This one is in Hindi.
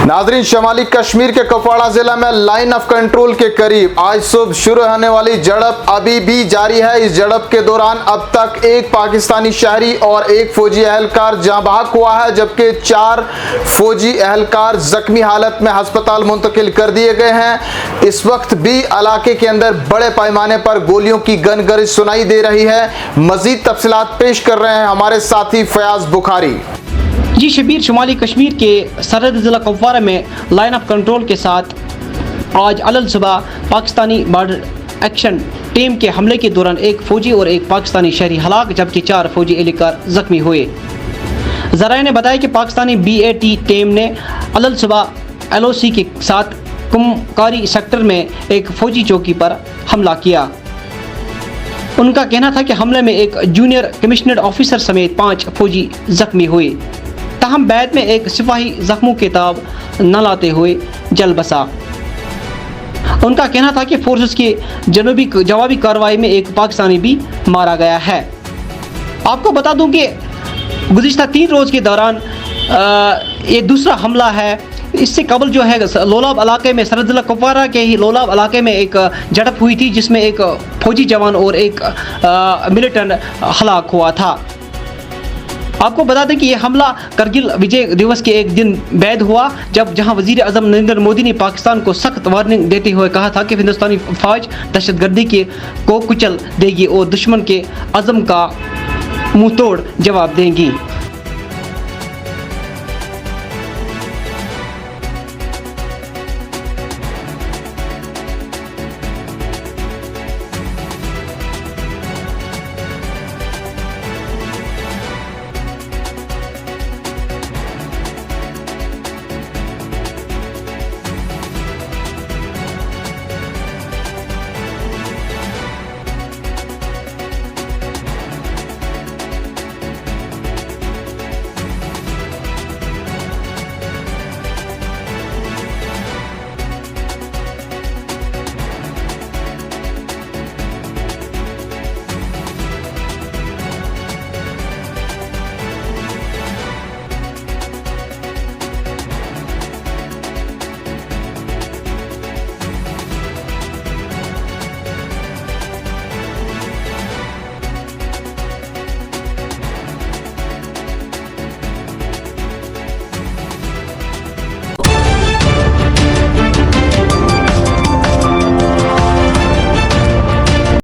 नाजरीन, शमाली कश्मीर के कुपवाड़ा जिला में लाइन ऑफ कंट्रोल के करीब आज सुबह शुरू होने वाली झड़प अभी भी जारी है। इस झड़प के दौरान अब तक एक पाकिस्तानी शहरी और एक फौजी एहलकार जाँ बहक हुआ है, जबकि 4 फौजी एहलकार जख्मी हालत में अस्पताल मुंतकिल कर दिए गए हैं। इस वक्त भी इलाके के अंदर बड़े पैमाने पर गोलियों की गनगरिज सुनाई दे रही है। मजीद तफसीलात पेश कर रहे हैं हमारे साथी फयाज बुखारी। जी शबीर, शुमाली कश्मीर के सरहद ज़िला कुपवाड़ा में लाइन ऑफ कंट्रोल के साथ आज अलल सुबह पाकिस्तानी बॉर्डर एक्शन टीम के हमले के दौरान एक फ़ौजी और एक पाकिस्तानी शहरी हलाक, जबकि 4 फौजी एहलकार ज़ख्मी हुए। ज़राए ने बताया कि पाकिस्तानी BAT टीम ने अलल सुबह LOC के साथ कुमकारी सेक्टर में एक फ़ौजी चौकी पर हमला किया। उनका कहना था कि हमले में एक जूनियर कमिश्नर ऑफिसर समेत 5 फौजी ज़ख्मी हुए। ताहम बाद में एक सिपाही जख्मों के ताब न लाते हुए जल बसा। उनका कहना था कि फोर्सेस की जवाबी कार्रवाई में एक पाकिस्तानी भी मारा गया है। आपको बता दूं कि गुज़िश्ता 3 रोज़ के दौरान ये दूसरा हमला है। इससे कबल जो है लोलाब इलाके में, सरहद ज़िला कुपवाड़ा के ही लोलाब इलाके में एक झड़प हुई थी, जिसमें एक फौजी जवान और एक मिलिटेंट हलाक हुआ था। आपको बता दें कि यह हमला करगिल विजय दिवस के एक दिन बाद हुआ, जहां वज़ीर आज़म नरेंद्र मोदी ने पाकिस्तान को सख्त वार्निंग देते हुए कहा था कि हिंदुस्तानी फ़ौज दहशतगर्दी को कुचल देगी और दुश्मन के अज़म का मुंह तोड़ जवाब देंगी।